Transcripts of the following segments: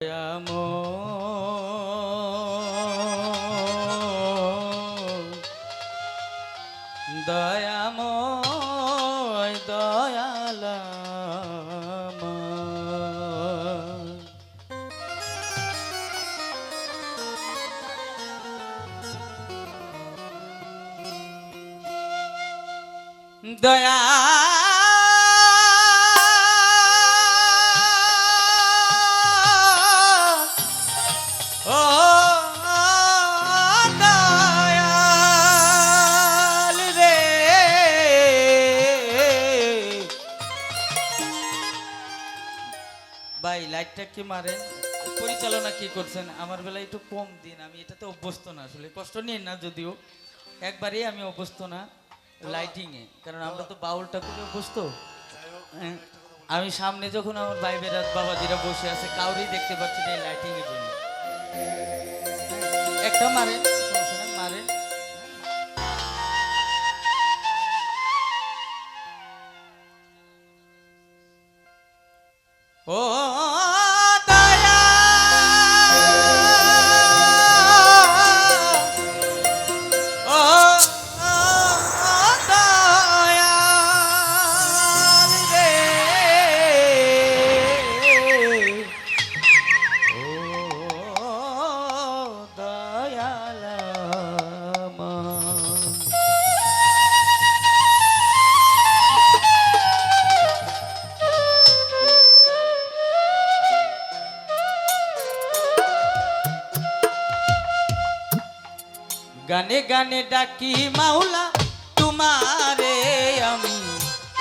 দয়াময় দয়ালা দয়া ভাই লাইটটা কি মারেন, পরিচালনা কি করছেন? আমার বেলা একটু কম দিন, আমি এটাতে অভ্যস্ত না, আসলে কষ্ট নিয়ে না, যদিও একবারই আমি অভ্যস্ত না লাইটিং এ, কারণ আমরা তো বাউলটা করে অভ্যস্ত। আমি সামনে যখন আমার ভাই বেরাত বাবাজিরা বসে আছে, কাউরই দেখতে পাচ্ছি না এই লাইটিং এর জন্য। একটা মারেন, সমস্যা নেই, মারেন। ও দয়া ও দয়া রে ও দয়ালা গানে গানে ডাকি মাওলা তোমারে, আমি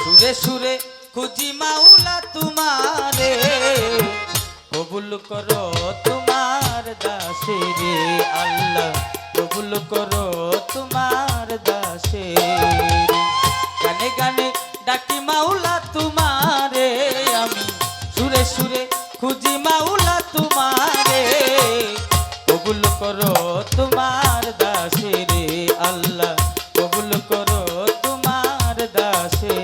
সুরে সুরে খুঁজি মাওলা তোমারে, কবুল করো তোমার দাসে রে আল্লাহ, কবুল করো তোমার দাসে। গানে গানে ডাকি মাওলা তোমারে, আমি সুরে সুরে খুঁজি মাওলা তোমারে, কবুল করো তোমার দাসে রে আল্লাহ, কবুল করো তোমার দাসে।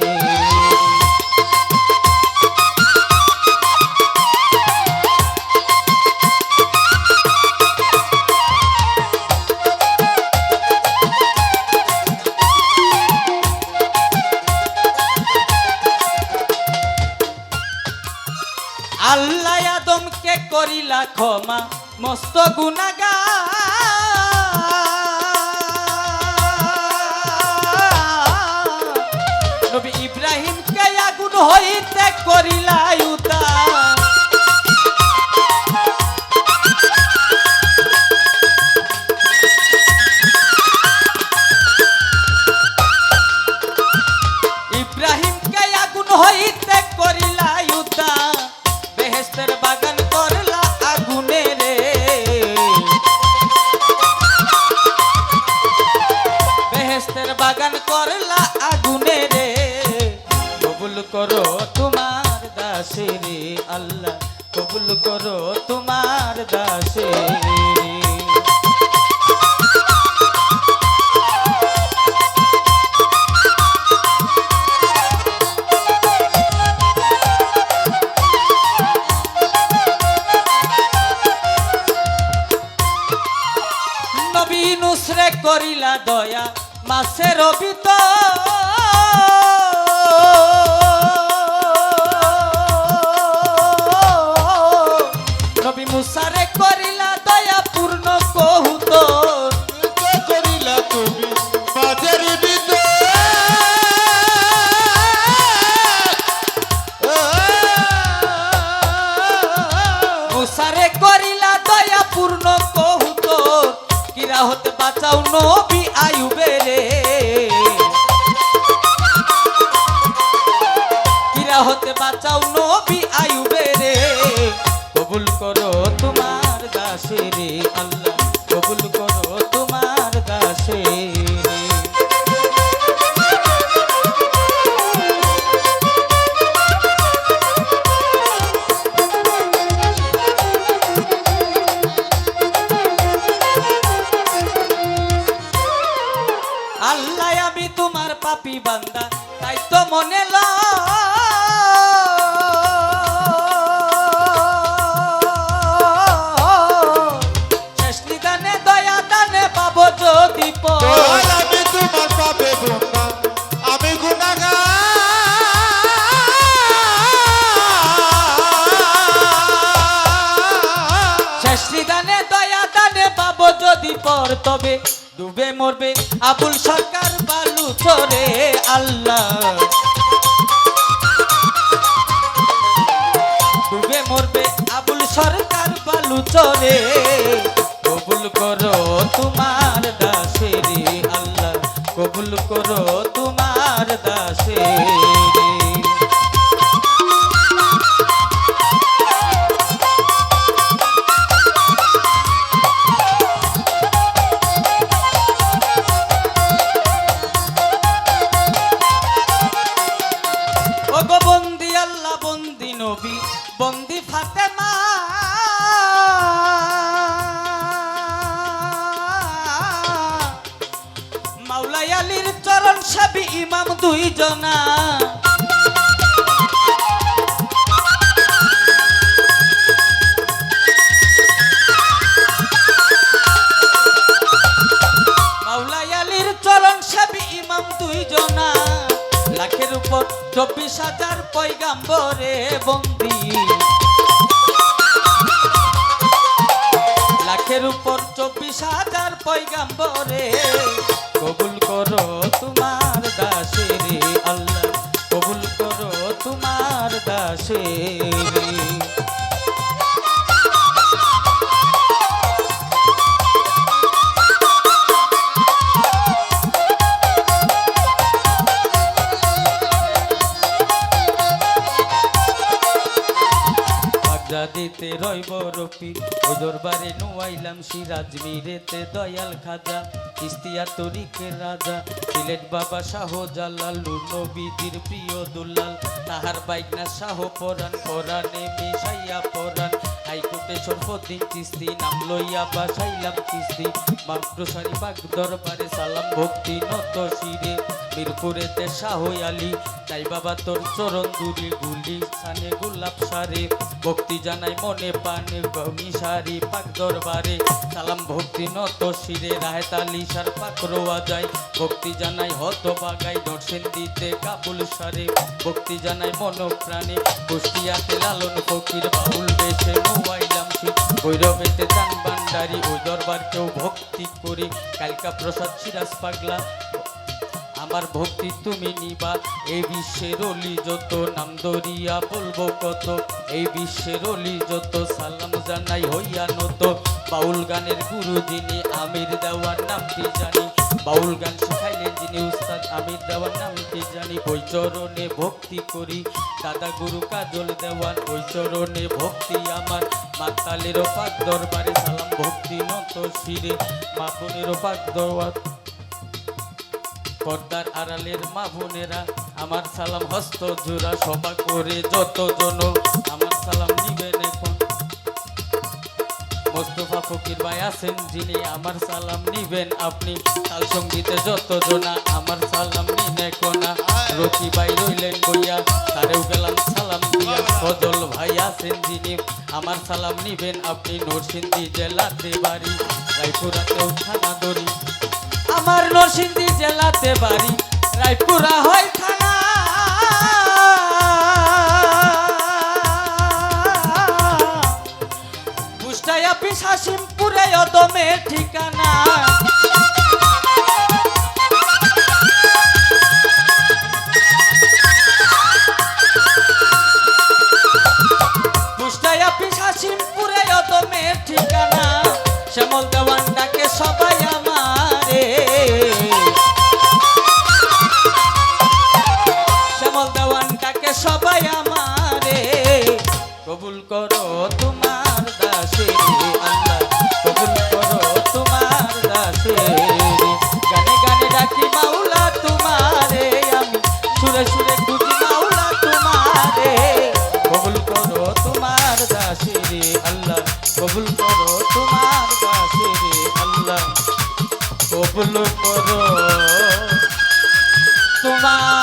আল্লাহ আদমকে করিলা ক্ষমা মস্ত গুনাহগার, নবী ইব্রাহিমকে আগুন হইতে করিলা উদ্ধার, ইব্রাহিমকে আগুন হইতে করিলা উদ্ধার, বেহেশতের বাগান করলা আগুনে রে, বেহেশতের বাগান করলা আগুনে রে, কবুল করো তোমার দাসে রে আল্লাহ, কবুল করো তোমার দাসে। নবী নুসরে করিলা দয়া মাসের ভিতর, নবী মুসারে করিলা দয়া পূর্ণ কহুতর, করিলা তুমি মাঝের ভিতর, মুসারে করিলা দয়া পূর্ণ কহুতর, কিরা হতে বাঁচাও নবী আয়ুবে রে, কিরা হতে বাঁচাও নবী আয়ুবে রে, কবুল করো তোমার দাসে রে আল্লাহ, কবুল করো তোমার দাসে রে। আল্লাহ আমি তোমার পাপী বান্দা, তাই তো মনে লয় পর তবে ডুবে মরবে আবুল সরকার বালু চরে আল্লাহ ডুবে মরবে আবুল সরকার বালু চরে কবুল করো তোমার দাসের আল্লাহ কবুল করো তোমার দাসের ওগো বন্দি আল্লাহ বন্দি নবী বন্দি ফাতেমা মাওলাই আলীর চরণ সাবি ইমাম দুই জনা মাওলাই আলীর চরণ সাবি ইমাম দুই জনা লাখের উপর 24,000 পয়গাম্বরে বন্দি লাখের উপর 24,000 পয়গাম্বরে কবুল করো তোমার দাসের আল্লাহ কবুল করো তোমার দাসের দিতে রইব রফি ওই দরবারে নুয়াইলাম সিরাজ মিরেতে দয়াল খাজা ইস্তিয়া তরিকের রাজা সিলেট বাবা শাহ জালাল নবীজির প্রিয় দুলাল তাহার বাইকনা শাহ পরাণ পরাণে মিশাইয়া পরাণ হাইকোর্টে সর্বদিন চিস্তি নাম লইয়া বাসাইলাম চিস্তি মামপ্রসারী বাগ দরবারে সালাম ভক্তি নত শিরে মিরপুরেতে শাহ আলী তাই বাবা তোর চরণ দুরি গুলি সানে গোলাপ সারে ভক্তি জানাই মনে পানে মিশারি পাক দরবারে সালাম ভক্তি নত শিরে রাহেত আলী সার পাক রোয়া যায় ভক্তি জানাই হত বাগাই দর্শন দিতে কাবুল সারে ভক্তি জানাই মন প্রাণে কুষ্টিয়াতে লালন ফকির বাউল বেশে মোবাইলাম ভৈরবেতে চান ভান্ডারি ওই দরবারকেও ভক্তি করি কালকা প্রসাদ সিরাজ পাগলা আমার ভক্তি তুমি নিবা এই বিশ্বের অলি যত নাম দরিয়া বলবো কত এই বিশ্বের অলি যত সালাম জানাই হইয়া নত বাউল গানের গুরু যিনি আমির দেওয়ার নামটি জানি বাউল গান শিখাইলেন যিনি উস্তাদ আমির দেওয়ার নামটি জানি ওই চরণে ভক্তি করি দাদা গুরু কাজল দেওয়ার ওই চরণে ভক্তি আমার মাতালেরও পাক দরবারে সালাম ভক্তি নত শিরে মা বোনেরও পাক দরবার পর্দার আড়ালের মা বোনেরা আমার সালাম হস্ত জোড়া সভা করে যত জন আমার সালাম নিবেন এখন মোস্তফা ফকির ভাই আছেন যিনি আমার সালাম নিবেন আপনি তাল সঙ্গীতে যত জনা আমার সালাম নিন কোনা রকি ভাই রইলেন বইয়া তারেও গেলাম সালাম দিয়া ফজল ভাই আছেন যিনি আমার সালাম নিবেন আপনি নরসিংদী জেলাতে বাড়ি রায়পুরাতেও থানা দড়ি আমার নরসিংদী জেলাতে বাড়ি রায়পুরা হয় থানা কুষ্টায় অফিস হাসিমপুরে অদমের ঠিকানা কুষ্টায় অফিস হাসিমপুরে অদমের ঠিকানা শ্যামল দেওয়ান ডাকে সবাই আমারে শ্যামল দেওয়ান ডাকে সবাই আমারে কবুল করো তোমার দাসের আল্লাহ কবুল করো তোমার দাসের গানে গানে ডাকি মাওলা তোমারে আমি সুরে সুরে খুঁজি মাওলা তোমারে কবুল করো তোমার দাসের আল্লাহ কবুল করো তোমার দাসের আল্লাহ কবুল করো তোমার